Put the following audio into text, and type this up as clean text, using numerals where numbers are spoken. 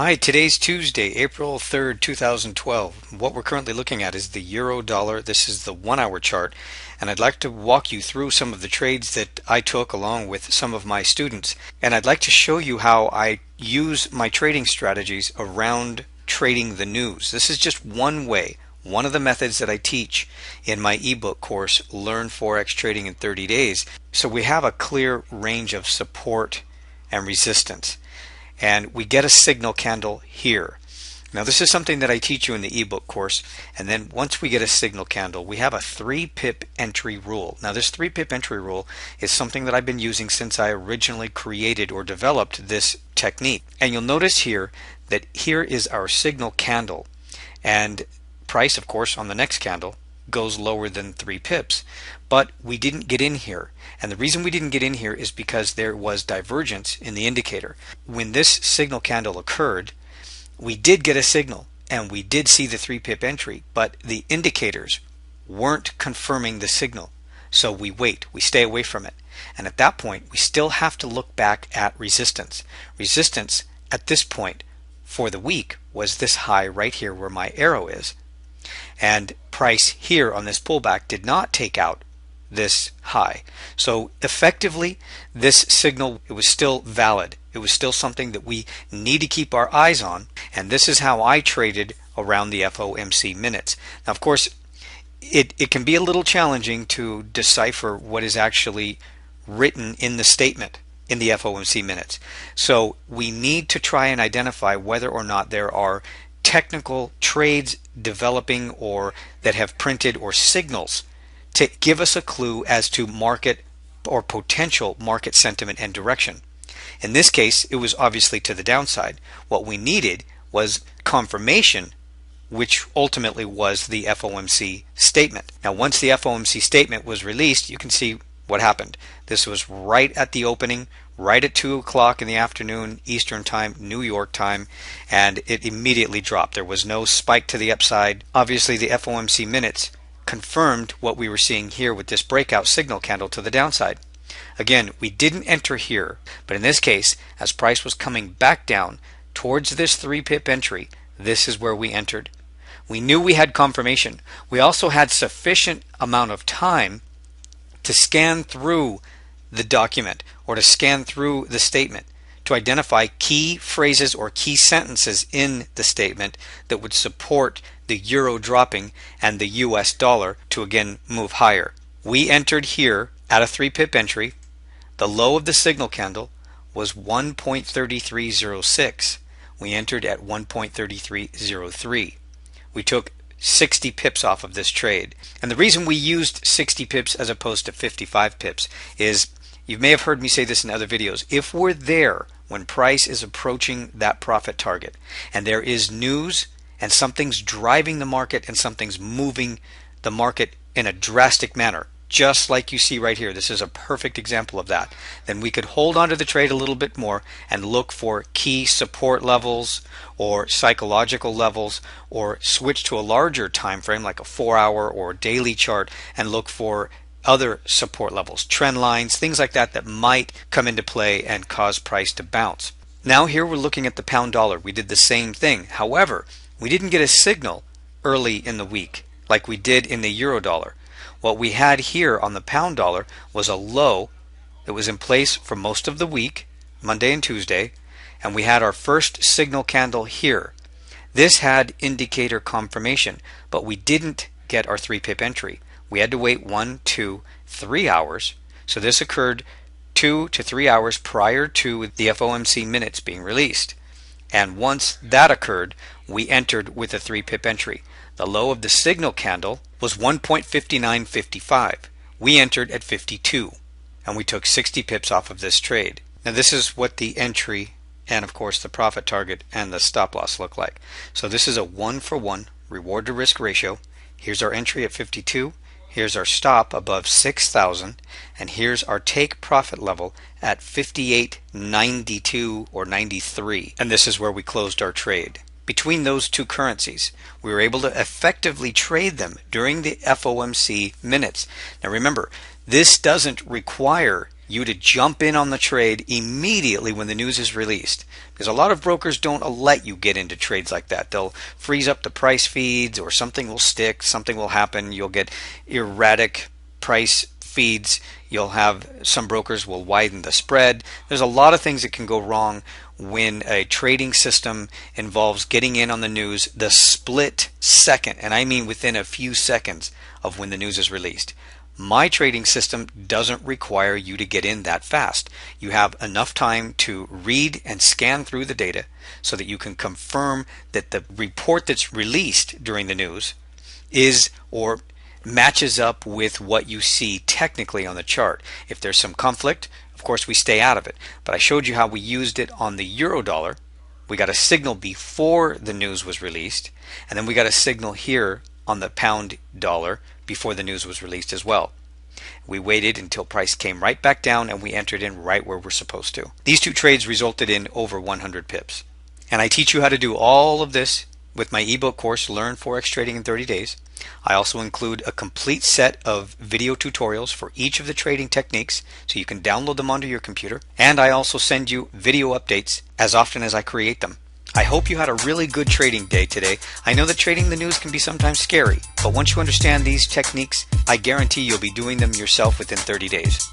Hi, today's Tuesday, April 3rd, 2012. What we're currently looking at is the euro dollar. This is the 1 hour chart, and I'd like to walk you through some of the trades that I took along with some of my students. And I'd like to show you how I use my trading strategies around trading the news. This is just one way, one of the methods that I teach in my ebook course, Learn Forex Trading in 30 Days. So we have a clear range of support and resistance. And we get a signal candle here. Now this is something that I teach you in the ebook course, and then once we get a signal candle, we have a 3-pip entry rule. Now this 3-pip entry rule is something that I've been using since I originally created or developed this technique. And you'll notice here that here is our signal candle, and price, of course, on the next candle goes lower than 3 pips. But we didn't get in here. And the reason we didn't get in here is because there was divergence in the indicator. When this signal candle occurred, we did get a signal and we did see the 3-pip entry, but the indicators weren't confirming the signal. So we wait, we stay away from it. And at that point, we still have to look back at resistance. Resistance at this point for the week was this high right here where my arrow is. And price here on this pullback did not take out this high. So effectively, this signal, it was still valid. It was still something that we need to keep our eyes on. And this is how I traded around the FOMC minutes. Now, of course, it can be a little challenging to decipher what is actually written in the statement in the FOMC minutes. So we need to try and identify whether or not there are technical trades developing or that have printed or signals to give us a clue as to market or potential market sentiment and direction. In this case, it was obviously to the downside. What we needed was confirmation, which ultimately was the FOMC statement. Now, once the FOMC statement was released, you can see what happened. This was right at the opening, right at 2 o'clock in the afternoon Eastern time, New York time, and it immediately dropped. There was no spike to the upside. Obviously, the FOMC minutes confirmed what we were seeing here with this breakout signal candle to the downside. Again, we didn't enter here, but in this case, as price was coming back down towards this 3-pip entry, this is where we entered. We knew we had confirmation. We also had sufficient amount of time to scan through the document or to scan through the statement to identify key phrases or key sentences in the statement that would support the euro dropping and the US dollar to again move higher. We entered here at a 3-pip entry. The low of the signal candle was 1.3306. We entered at 1.3303. We took 60 pips off of this trade. And the reason we used 60 pips as opposed to 55 pips is, you may have heard me say this in other videos, if we're there when price is approaching that profit target and there is news and something's driving the market and something's moving the market in a drastic manner, just like you see right here, this is a perfect example of that, then we could hold on to the trade a little bit more and look for key support levels or psychological levels, or switch to a larger time frame like a 4-hour or daily chart and look for other support levels, trend lines, things like that that might come into play and cause price to bounce. Now here we're looking at the pound dollar. We did the same thing. However, we didn't get a signal early in the week like we did in the euro dollar. What we had here on the pound dollar was a low that was in place for most of the week, Monday and Tuesday, and we had our first signal candle here. This had indicator confirmation, but we didn't get our 3-pip entry. We had to wait 1, 2, 3 hours. So this occurred 2 to 3 hours prior to the FOMC minutes being released. And once that occurred, we entered with a 3-pip entry. The low of the signal candle was 1.5955. We entered at 52, and we took 60 pips off of this trade. Now this is what the entry and of course the profit target and the stop loss look like. So this is a 1-for-1 reward to risk ratio. Here's our entry at 52. Here's our stop above 6,000, and here's our take profit level at 58.92 or 93, and this is where we closed our trade. Between those two currencies, we were able to effectively trade them during the FOMC minutes. Now remember, this doesn't require you to jump in on the trade immediately when the news is released. Because a lot of brokers don't let you get into trades like that. They'll freeze up the price feeds, or something will stick, something will happen. You'll get erratic price feeds. You'll have some brokers will widen the spread. There's a lot of things that can go wrong when a trading system involves getting in on the news the split second, and I mean within a few seconds of when the news is released. My trading system doesn't require you to get in that fast. You have enough time to read and scan through the data so that you can confirm that the report that's released during the news is or matches up with what you see technically on the chart. If there's some conflict, of course we stay out of it. But I showed you how we used it on the euro dollar. We got a signal before the news was released, and then we got a signal here on the pound dollar before the news was released as well. We waited until price came right back down, and we entered in right where we're supposed to. These two trades resulted in over 100 pips. And I teach you how to do all of this with my ebook course, Learn Forex Trading in 30 Days. I also include a complete set of video tutorials for each of the trading techniques, so you can download them onto your computer. And I also send you video updates as often as I create them. I hope you had a really good trading day today. I know that trading the news can be sometimes scary, but once you understand these techniques, I guarantee you'll be doing them yourself within 30 days.